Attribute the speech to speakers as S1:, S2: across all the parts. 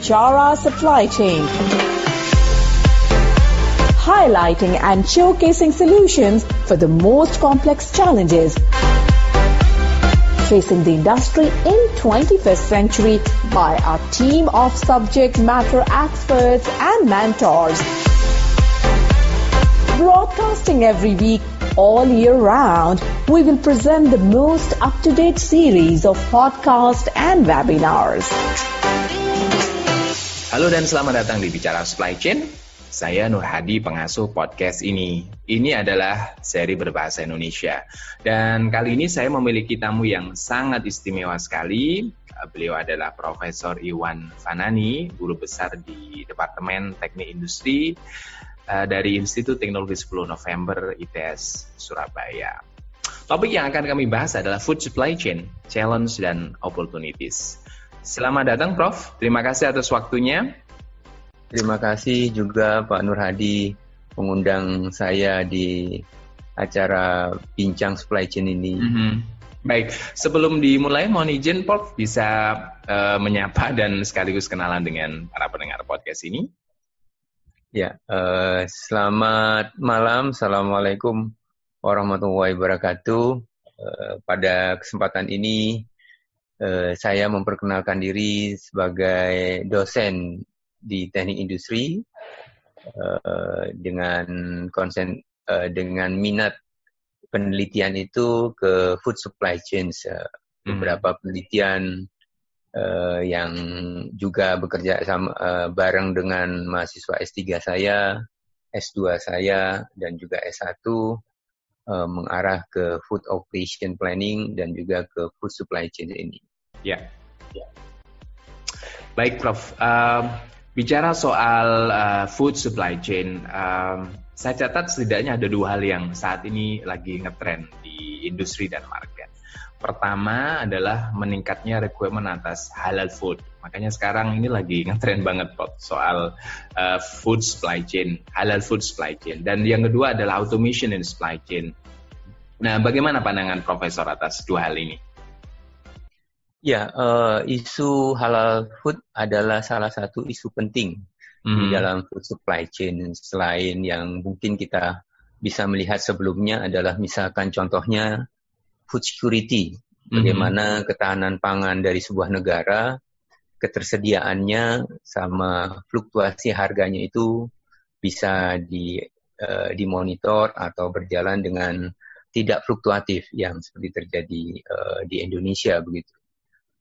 S1: Bicara Supply Chain, highlighting and showcasing solutions for the most complex challenges facing the industry in 21st century by our team of subject matter experts and mentors. Broadcasting every week, all year round, we will present the most up-to-date series of podcasts and webinars.
S2: Halo dan selamat datang di Bicara Supply Chain. Saya Nur Hadi, pengasuh podcast ini. Ini adalah seri berbahasa Indonesia. Dan kali ini saya memiliki tamu yang sangat istimewa sekali. Beliau adalah Profesor Iwan Fanani, guru besar di Departemen Teknik Industri dari Institut Teknologi 10 November ITS Surabaya. Topik yang akan kami bahas adalah Food Supply Chain, Challenge dan Opportunities. Selamat datang Prof, terima kasih atas waktunya.
S3: Terima kasih juga Pak Nur Hadi mengundang saya di acara Bincang Supply Chain ini.
S2: Baik, sebelum dimulai mohon izin Prof bisa menyapa dan sekaligus kenalan dengan para pendengar podcast ini.
S3: Ya, selamat malam, Assalamualaikum warahmatullahi wabarakatuh. Pada kesempatan ini saya memperkenalkan diri sebagai dosen di teknik industri dengan dengan minat penelitian itu ke food supply chain, beberapa penelitian yang juga bekerja sama bareng dengan mahasiswa S3 saya, S2 saya dan juga S1 mengarah ke food operation planning dan juga ke food supply chain ini.
S2: Ya. Baik Prof. Bicara soal food supply chain, saya catat setidaknya ada dua hal yang saat ini lagi ngetrend di industri dan market. Pertama adalah meningkatnya requirement atas halal food. Makanya sekarang ini lagi ngetrend banget Prof, soal food supply chain, halal food supply chain. Dan yang kedua adalah automation in supply chain. Nah, bagaimana pandangan Profesor atas dua hal ini?
S3: Ya, isu halal food adalah salah satu isu penting di dalam food supply chain. Selain yang mungkin kita bisa melihat sebelumnya adalah misalkan contohnya food security. Bagaimana ketahanan pangan dari sebuah negara, ketersediaannya sama fluktuasi harganya itu bisa dimonitor atau berjalan dengan tidak fluktuatif yang seperti terjadi di Indonesia begitu.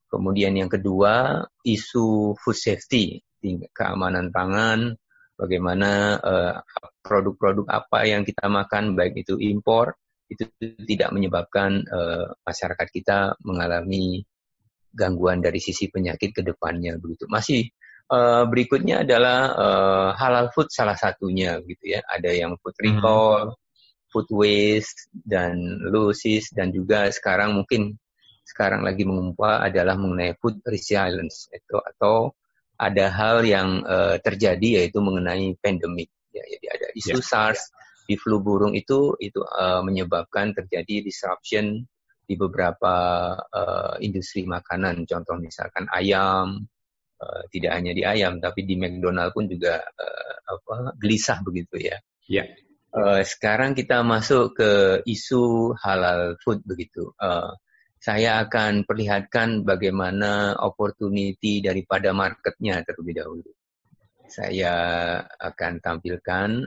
S3: Kemudian yang kedua, isu food safety, keamanan pangan, bagaimana produk-produk apa yang kita makan, baik itu impor, itu tidak menyebabkan masyarakat kita mengalami gangguan dari sisi penyakit ke depannya begitu. Masih berikutnya adalah halal food salah satunya gitu ya. Ada yang food recall, food waste dan losses, dan juga sekarang lagi mengumpah adalah mengenai food resilience itu, atau ada hal yang terjadi yaitu mengenai pandemik ya. Jadi ada isu SARS di flu burung itu menyebabkan terjadi disruption di beberapa industri makanan, contoh misalkan ayam, tidak hanya di ayam tapi di McDonald pun juga gelisah begitu ya. Sekarang kita masuk ke isu halal food begitu. Saya akan perlihatkan bagaimana opportunity daripada marketnya terlebih dahulu. Saya akan tampilkan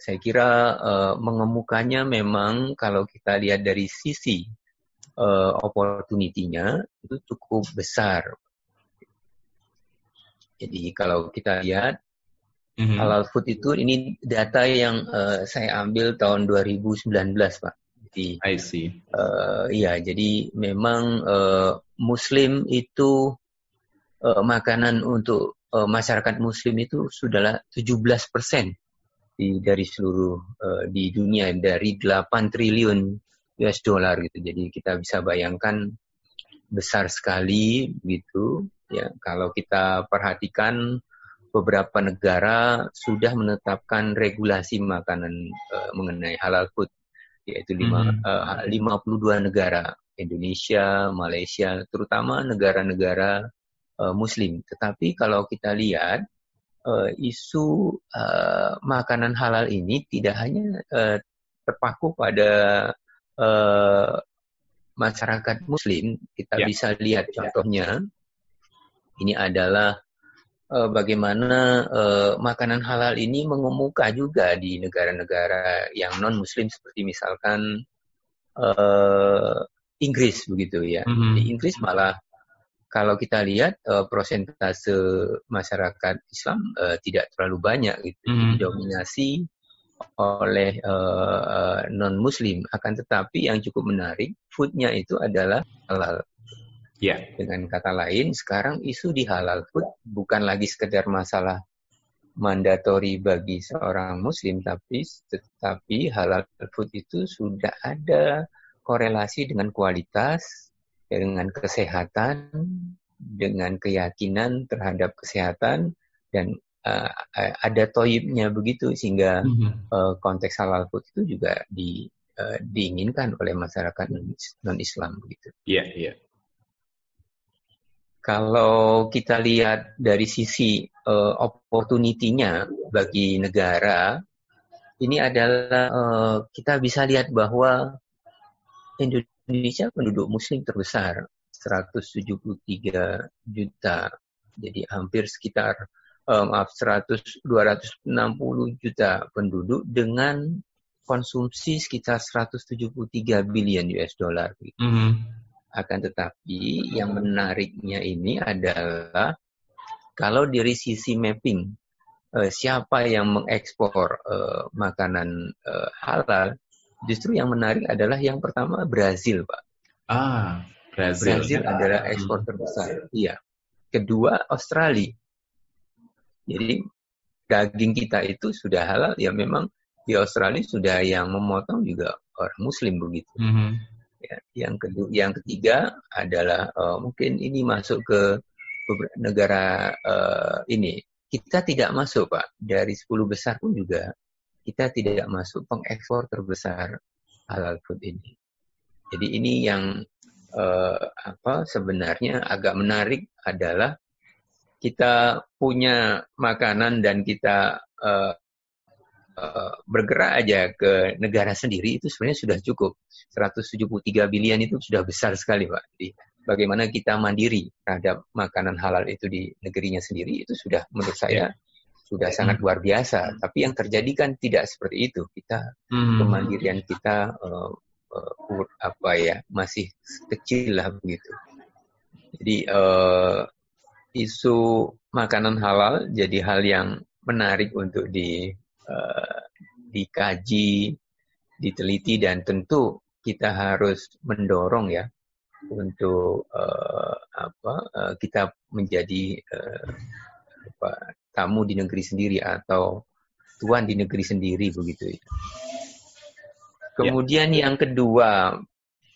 S3: saya kira mengemukannya memang kalau kita lihat dari sisi opportunity-nya itu cukup besar. Jadi kalau kita lihat halal food itu, ini data yang saya ambil tahun 2019 Pak. Jadi,
S2: I see.
S3: Jadi memang Muslim itu makanan untuk masyarakat Muslim itu sudahlah 17% dari seluruh di dunia, dari 8 triliun US dollar gitu. Jadi kita bisa bayangkan besar sekali gitu ya. Kalau kita perhatikan beberapa negara sudah menetapkan regulasi makanan mengenai halal food. yaitu 52 negara, Indonesia, Malaysia, terutama negara-negara Muslim. Tetapi kalau kita lihat isu makanan halal ini tidak hanya terpaku pada masyarakat Muslim. Kita bisa lihat contohnya, ini adalah bagaimana makanan halal ini mengemuka juga di negara-negara yang non-Muslim seperti misalkan Inggris begitu ya. Di Inggris malah kalau kita lihat persentase masyarakat Islam tidak terlalu banyak gitu. Didominasi oleh non-Muslim. Akan tetapi yang cukup menarik, foodnya itu adalah halal. Dengan kata lain, sekarang isu di halal food bukan lagi sekedar masalah mandatori bagi seorang Muslim, tetapi halal food itu sudah ada korelasi dengan kualitas, dengan kesehatan, dengan keyakinan terhadap kesehatan, dan ada toyibnya begitu, sehingga konteks halal food itu juga diinginkan oleh masyarakat non-Islam begitu.
S2: Iya.
S3: Kalau kita lihat dari sisi opportunity-nya bagi negara, ini adalah kita bisa lihat bahwa Indonesia penduduk Muslim terbesar, 173 juta. Jadi hampir sekitar 260 juta penduduk dengan konsumsi sekitar 173 billion US dollar. Akan tetapi yang menariknya ini adalah kalau dari sisi mapping, siapa yang mengekspor makanan halal, justru yang menarik adalah yang pertama Brazil, Pak. Brazil adalah ekspor terbesar. Iya. Kedua Australia. Jadi daging kita itu sudah halal, ya memang di Australia sudah yang memotong juga orang Muslim begitu. Ya, yang ketiga adalah mungkin ini masuk ke negara ini. Kita tidak masuk, Pak. Dari 10 besar pun juga kita tidak masuk pengekspor terbesar halal food ini. Jadi ini yang sebenarnya agak menarik adalah kita punya makanan dan kita bergerak aja ke negara sendiri itu sebenarnya sudah cukup. 173 billion itu sudah besar sekali, Pak. Jadi bagaimana kita mandiri terhadap makanan halal itu di negerinya sendiri itu sudah menurut saya sudah sangat luar biasa. Tapi yang terjadi kan tidak seperti itu. Kita kemandirian kita masih kecil lah begitu. Jadi isu makanan halal jadi hal yang menarik untuk dikaji, diteliti, dan tentu kita harus mendorong ya untuk kita menjadi tamu di negeri sendiri atau tuan di negeri sendiri begitu. Kemudian yang kedua,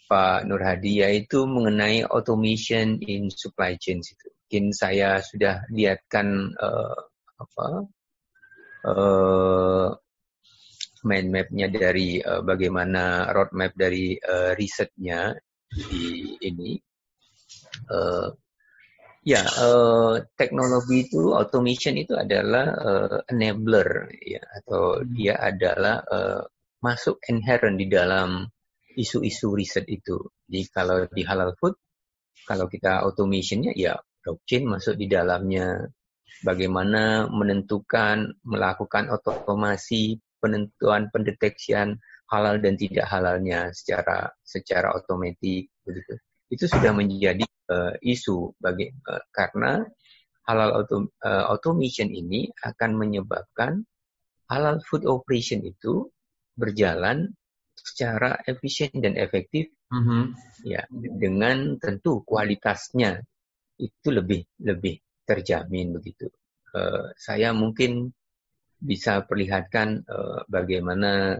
S3: Pak Nur Hadi, yaitu mengenai automation in supply chain itu. Mungkin saya sudah lihatkan mind map-nya dari bagaimana roadmap dari risetnya di ini. Teknologi itu, automation itu adalah enabler ya, atau dia adalah masuk inherent di dalam isu-isu riset itu. Jadi kalau di halal food, kalau kita automation-nya ya blockchain masuk di dalamnya. Bagaimana melakukan otomasi, penentuan, pendeteksian halal dan tidak halalnya secara otomatis begitu. Itu sudah menjadi isu karena halal automation ini akan menyebabkan halal food operation itu berjalan secara efisien dan efektif, ya, dengan tentu kualitasnya itu lebih terjamin begitu. Saya mungkin bisa perlihatkan bagaimana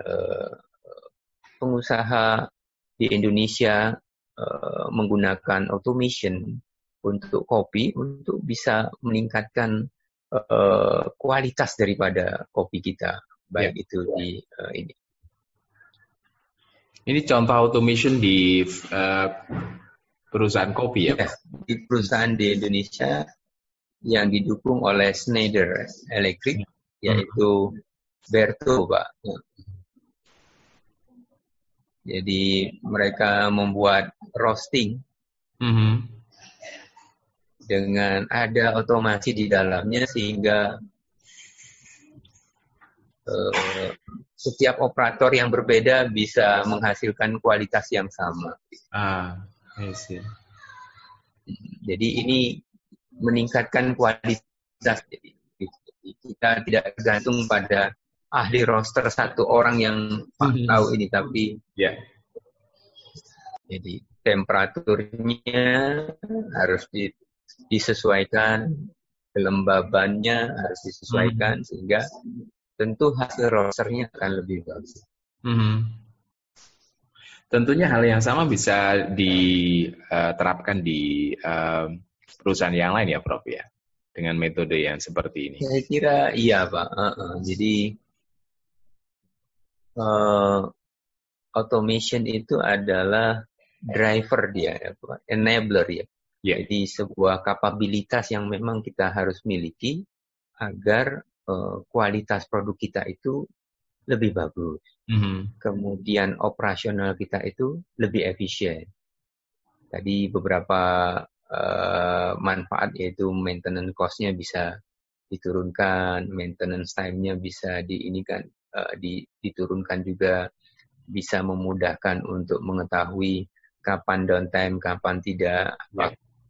S3: pengusaha di Indonesia menggunakan automation untuk kopi untuk bisa meningkatkan kualitas daripada kopi kita, baik itu di ini.
S2: Ini contoh automation di perusahaan kopi ya,
S3: Ya, di perusahaan di Indonesia yang didukung oleh Schneider Electric, yaitu Berto, Pak. Jadi mereka membuat roasting dengan ada otomasi di dalamnya sehingga setiap operator yang berbeda bisa menghasilkan kualitas yang sama.
S2: I see.
S3: Jadi ini meningkatkan kualitas. Jadi kita tidak tergantung pada ahli roaster satu orang yang tahu ini, tapi jadi temperaturnya harus disesuaikan, kelembabannya harus disesuaikan sehingga tentu hasil roasternya akan lebih bagus.
S2: Tentunya hal yang sama bisa diterapkan di perusahaan yang lain ya, Prof ya, dengan metode yang seperti ini.
S3: Saya kira iya, Pak. Jadi automation itu adalah driver dia, enabler ya. Jadi sebuah kapabilitas yang memang kita harus miliki agar kualitas produk kita itu lebih bagus. Kemudian operasional kita itu lebih efisien. Tadi beberapa manfaat yaitu maintenance cost-nya bisa diturunkan, maintenance time-nya bisa diturunkan juga, bisa memudahkan untuk mengetahui kapan downtime, kapan tidak,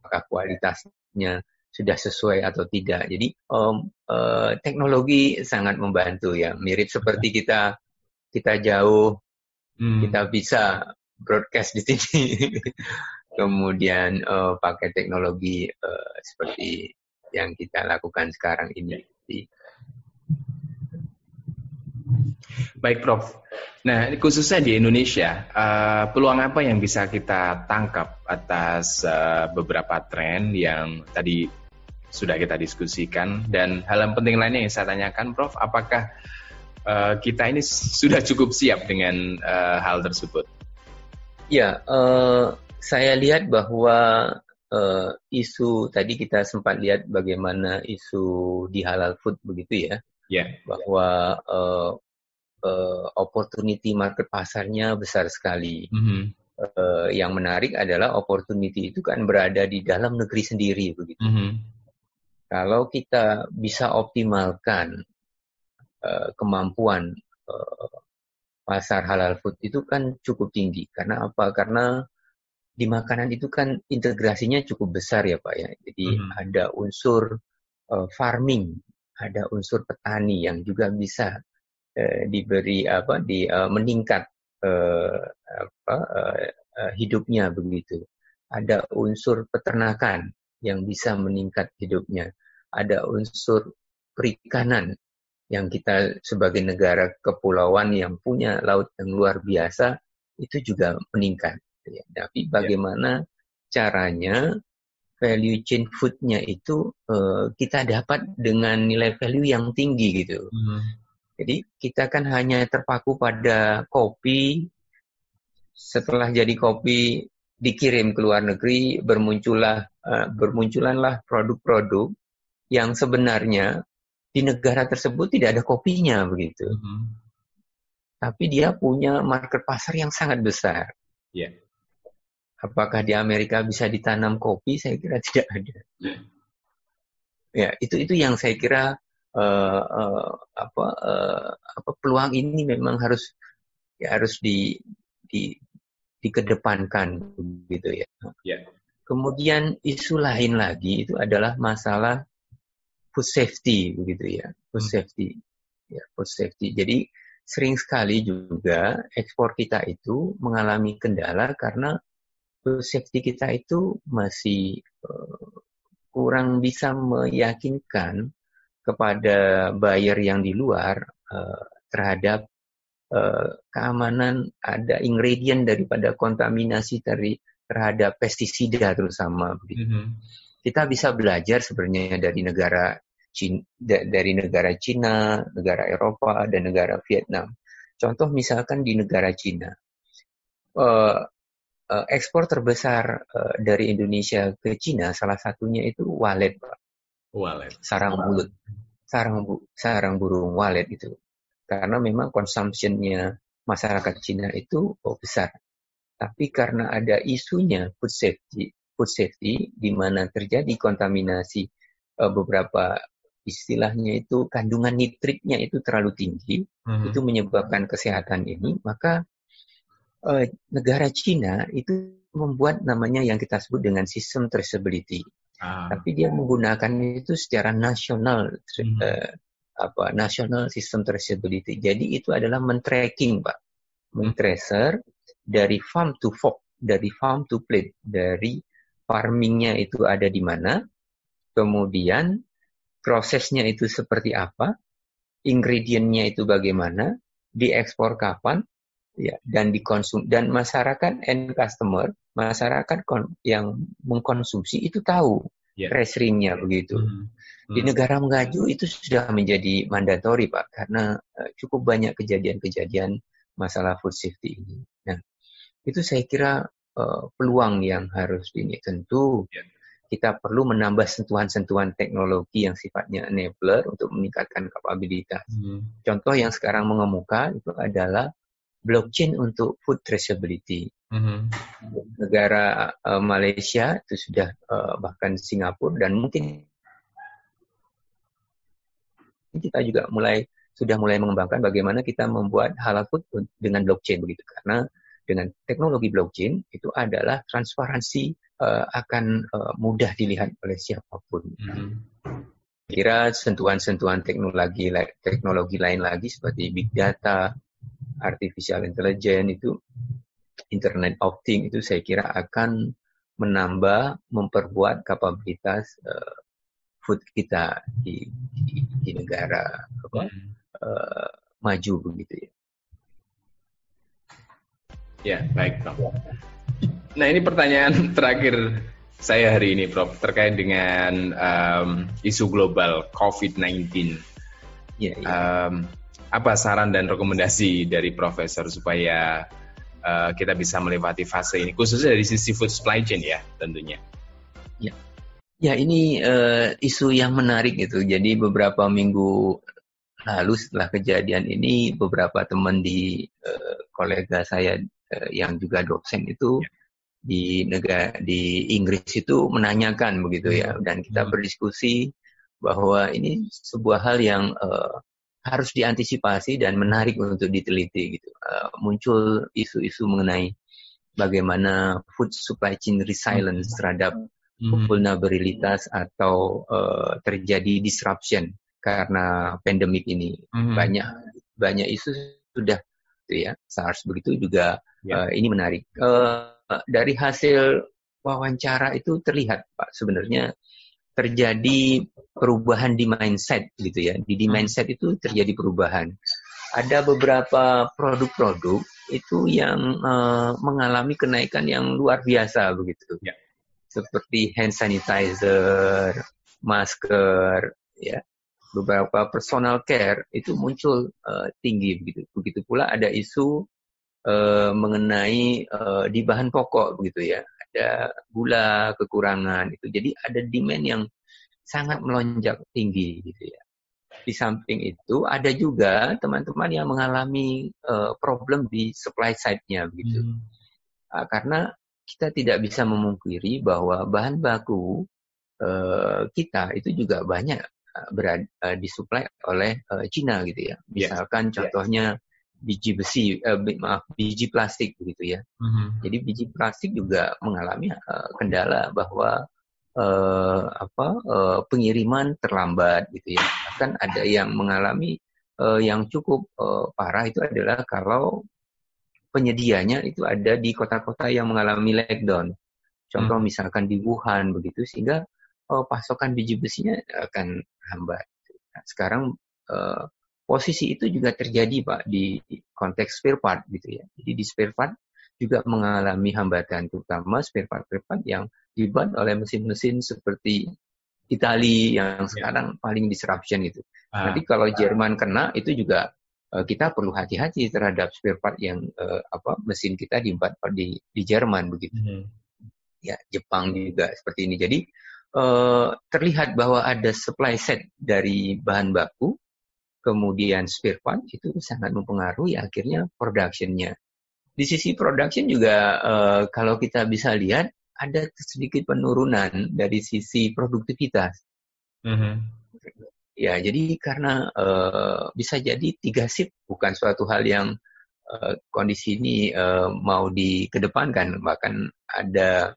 S3: apakah kualitasnya sudah sesuai atau tidak. Jadi teknologi sangat membantu ya, mirip seperti kita jauh, kita bisa broadcast di sini, kemudian pakai teknologi seperti yang kita lakukan sekarang ini.
S2: Baik, Prof. Nah, khususnya di Indonesia, peluang apa yang bisa kita tangkap atas beberapa tren yang tadi sudah kita diskusikan, dan hal yang penting lainnya yang saya tanyakan, Prof, apakah kita ini sudah cukup siap dengan hal tersebut?
S3: Ya, saya lihat bahwa isu tadi kita sempat lihat bagaimana isu di halal food begitu ya, bahwa opportunity market pasarnya besar sekali. Yang menarik adalah opportunity itu kan berada di dalam negeri sendiri begitu. Kalau kita bisa optimalkan kemampuan pasar halal food itu kan cukup tinggi. Karena apa? Karena di makanan itu kan integrasinya cukup besar ya Pak ya. Jadi ada unsur farming, ada unsur petani yang juga bisa diberi meningkat hidupnya begitu. Ada unsur peternakan yang bisa meningkat hidupnya. Ada unsur perikanan yang kita sebagai negara kepulauan yang punya laut yang luar biasa itu juga meningkat. Ya. Tapi bagaimana caranya value chain food-nya itu kita dapat dengan nilai value yang tinggi gitu. Jadi kita kan hanya terpaku pada kopi, setelah jadi kopi dikirim ke luar negeri, bermunculanlah produk-produk yang sebenarnya di negara tersebut tidak ada kopinya begitu. Tapi dia punya market pasar yang sangat besar. Apakah di Amerika bisa ditanam kopi? Saya kira tidak ada. Ya, itu yang saya kira peluang ini memang harus dikedepankan begitu ya. Kemudian isu lain lagi itu adalah masalah food safety begitu ya. Food safety. Ya, food safety. Jadi sering sekali juga ekspor kita itu mengalami kendala karena food safety kita itu masih kurang bisa meyakinkan kepada buyer yang di luar terhadap keamanan ada ingredient daripada kontaminasi terhadap pestisida terutama. Kita bisa belajar sebenarnya dari negara Cina, negara Eropa, dan negara Vietnam. Contoh misalkan di negara Cina. ekspor terbesar dari Indonesia ke Cina, salah satunya itu walet, Pak.
S2: Walet.
S3: Sarang burung walet itu. Karena memang consumption-nya masyarakat Cina itu besar. Tapi karena ada isunya food safety di mana terjadi kontaminasi beberapa istilahnya itu kandungan nitritnya itu terlalu tinggi, itu menyebabkan kesehatan ini, maka negara Cina itu membuat namanya yang kita sebut dengan sistem traceability. Tapi dia menggunakan itu secara nasional, national system traceability. Jadi itu adalah men-tracking, Pak. Men-tracer dari farm to fork, dari farm to plate, dari farmingnya itu ada di mana, kemudian prosesnya itu seperti apa, ingredientnya itu bagaimana, diekspor kapan, ya, dan dikonsum, dan masyarakat end customer, masyarakat yang mengkonsumsi itu tahu reassuringnya begitu. Di negara maju itu sudah menjadi mandatori, Pak, karena cukup banyak kejadian-kejadian masalah food safety ini. Nah, itu saya kira peluang yang harus ini. Tentu kita perlu menambah sentuhan-sentuhan teknologi yang sifatnya enabler untuk meningkatkan kapabilitas. Contoh yang sekarang mengemuka itu adalah blockchain untuk food traceability. Negara Malaysia itu sudah bahkan Singapura dan mungkin kita juga sudah mulai mengembangkan bagaimana kita membuat halal food dengan blockchain begitu. Karena dengan teknologi blockchain itu adalah transparansi akan mudah dilihat oleh siapapun. Kira sentuhan-sentuhan teknologi lain lagi seperti big data, artificial intelligence itu, Internet of Things itu saya kira akan memperbuat kapabilitas food kita di negara maju begitu ya.
S2: Ya, baik, Prof. Nah, ini pertanyaan terakhir saya hari ini, Prof, terkait dengan isu global COVID-19. Apa saran dan rekomendasi dari Profesor supaya kita bisa melewati fase ini, khususnya dari sisi food supply chain ya, tentunya?
S3: Ya, ini isu yang menarik gitu. Jadi beberapa minggu lalu setelah kejadian ini, beberapa teman kolega saya yang juga dosen itu di Inggris itu menanyakan begitu ya, dan kita berdiskusi bahwa ini sebuah hal yang harus diantisipasi dan menarik untuk diteliti gitu. Muncul isu-isu mengenai bagaimana food supply chain resilience terhadap vulnerabilitas atau terjadi disruption karena pandemik ini. Banyak isu sudah gitu ya. SARS begitu juga. Ini menarik. Dari hasil wawancara itu terlihat, Pak, sebenarnya terjadi perubahan di mindset gitu ya. Di mindset itu terjadi perubahan. Ada beberapa produk-produk itu yang mengalami kenaikan yang luar biasa begitu. Seperti hand sanitizer, masker, ya. Beberapa personal care itu muncul tinggi begitu. Begitu pula ada isu mengenai di bahan pokok begitu ya, ada gula kekurangan itu, jadi ada demand yang sangat melonjak tinggi gitu ya. Di samping itu ada juga teman-teman yang mengalami problem di supply side-nya begitu. Karena kita tidak bisa memungkiri bahwa bahan baku kita itu juga banyak disuplai oleh Cina gitu ya. Misalkan contohnya biji plastik begitu ya. Jadi biji plastik juga mengalami kendala bahwa pengiriman terlambat gitu ya. Bahkan ada yang mengalami yang cukup parah itu adalah kalau penyedianya itu ada di kota-kota yang mengalami lockdown. Contoh misalkan di Wuhan begitu, sehingga pasokan biji besinya akan hambat. Nah, sekarang posisi itu juga terjadi, Pak, di konteks spare part gitu ya. Jadi di spare part juga mengalami hambatan, terutama spare part yang dibuat oleh mesin-mesin seperti Italia yang sekarang paling disruption gitu. Nanti kalau Jerman kena itu juga kita perlu hati-hati terhadap spare part yang mesin kita dibuat di Jerman begitu. Ya, Jepang juga seperti ini. Jadi terlihat bahwa ada supply set dari bahan baku, kemudian spare part itu sangat mempengaruhi akhirnya production-nya. Di sisi production juga kalau kita bisa lihat ada sedikit penurunan dari sisi produktivitas. Ya, jadi karena bisa jadi 3 shift bukan suatu hal yang kondisi ini mau dikedepankan. Bahkan ada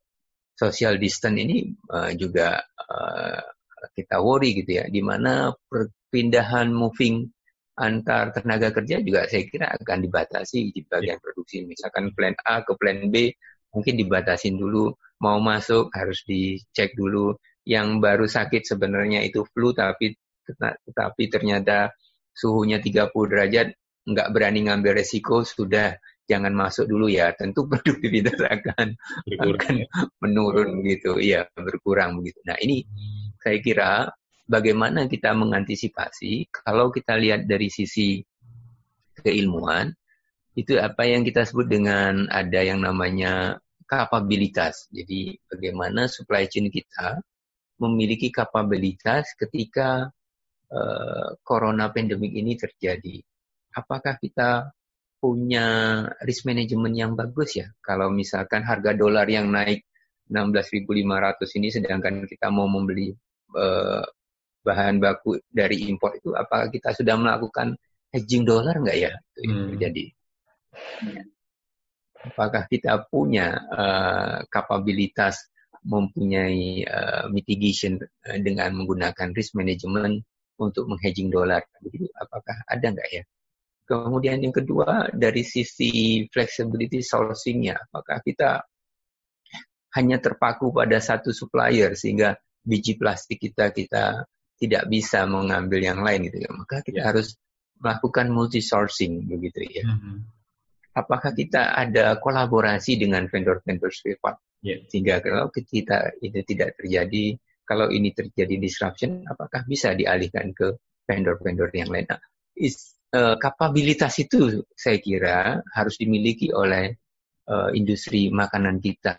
S3: social distance ini juga kita worry gitu ya, di mana perpindahan moving antar tenaga kerja juga saya kira akan dibatasi di bagian produksi. Misalkan plan A ke plan B mungkin dibatasin dulu, mau masuk harus dicek dulu. Yang baru sakit sebenarnya itu flu tetapi ternyata suhunya 30 derajat, nggak berani ngambil resiko, sudah jangan masuk dulu ya. Tentu produktivitas akan menurun gitu, ya berkurang begitu. Nah ini saya kira bagaimana kita mengantisipasi kalau kita lihat dari sisi keilmuan, itu apa yang kita sebut dengan ada yang namanya kapabilitas. Jadi bagaimana supply chain kita memiliki kapabilitas ketika corona pandemic ini terjadi. Apakah kita punya risk management yang bagus ya? Kalau misalkan harga dolar yang naik 16.500 ini sedangkan kita mau membeli bahan baku dari impor itu, apakah kita sudah melakukan hedging dolar nggak ya? Itu terjadi. Apakah kita punya kapabilitas mempunyai mitigation dengan menggunakan risk management untuk menghedging dolar? Begitu, apakah ada nggak ya? Kemudian yang kedua, dari sisi flexibility sourcing-nya, apakah kita hanya terpaku pada satu supplier sehingga biji plastik kita tidak bisa mengambil yang lain gitu ya? Maka kita harus melakukan multi sourcing begitu ya. Apakah kita ada kolaborasi dengan vendor-vendor spare part sehingga kalau kita itu tidak terjadi, kalau ini terjadi disruption, apakah bisa dialihkan ke vendor-vendor yang lain? Nah, kapabilitas itu saya kira harus dimiliki oleh industri makanan kita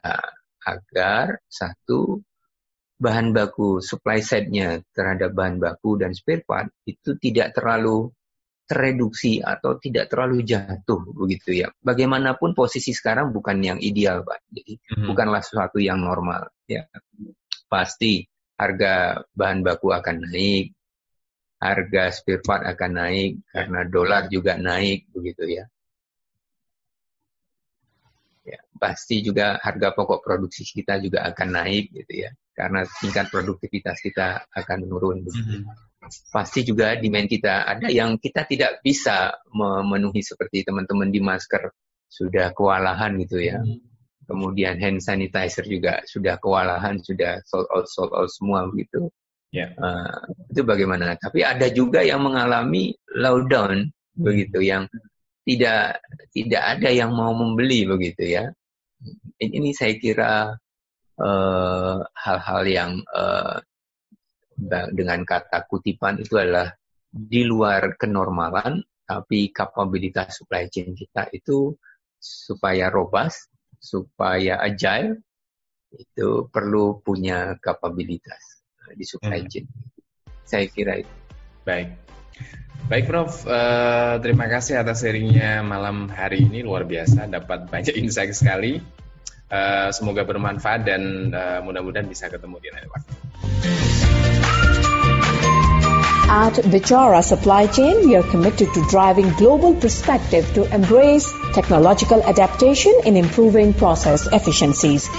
S3: agar satu, bahan baku supply side-nya terhadap bahan baku dan spare part itu tidak terlalu tereduksi atau tidak terlalu jatuh begitu ya. Bagaimanapun posisi sekarang bukan yang ideal, Pak. Jadi bukanlah sesuatu yang normal ya. Pasti harga bahan baku akan naik, harga spare part akan naik karena dolar juga naik begitu ya. Ya, pasti juga harga pokok produksi kita juga akan naik gitu ya. Karena tingkat produktivitas kita akan menurun begitu. Pasti juga demand kita ada yang kita tidak bisa memenuhi seperti teman-teman di masker sudah kewalahan gitu ya. Kemudian hand sanitizer juga sudah kewalahan, sudah sold out semua begitu. Itu bagaimana? Tapi ada juga yang mengalami slowdown begitu, yang tidak ada yang mau membeli begitu ya. Ini saya kira hal-hal yang dengan kata kutipan itu adalah di luar kenormalan, tapi kapabilitas supply chain kita itu supaya robust, supaya agile, itu perlu punya kapabilitas di supply chain. Saya kira itu.
S2: Baik Prof, terima kasih atas sharingnya malam hari ini, luar biasa, dapat banyak insight sekali. Semoga bermanfaat dan mudah-mudahan bisa ketemu di lain waktu.
S1: At Bichara Supply Chain, we are committed to driving global perspective to embrace technological adaptation in improving process efficiencies.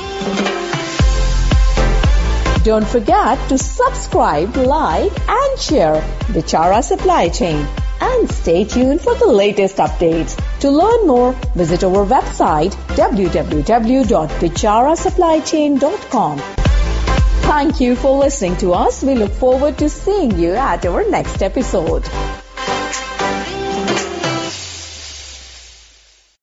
S1: Don't forget to subscribe, like, and share Bichara Supply Chain. And stay tuned for the latest updates. To learn more, visit our website www.bicharasupplychain.com. Thank you for listening to us. We look forward to seeing you at our next episode.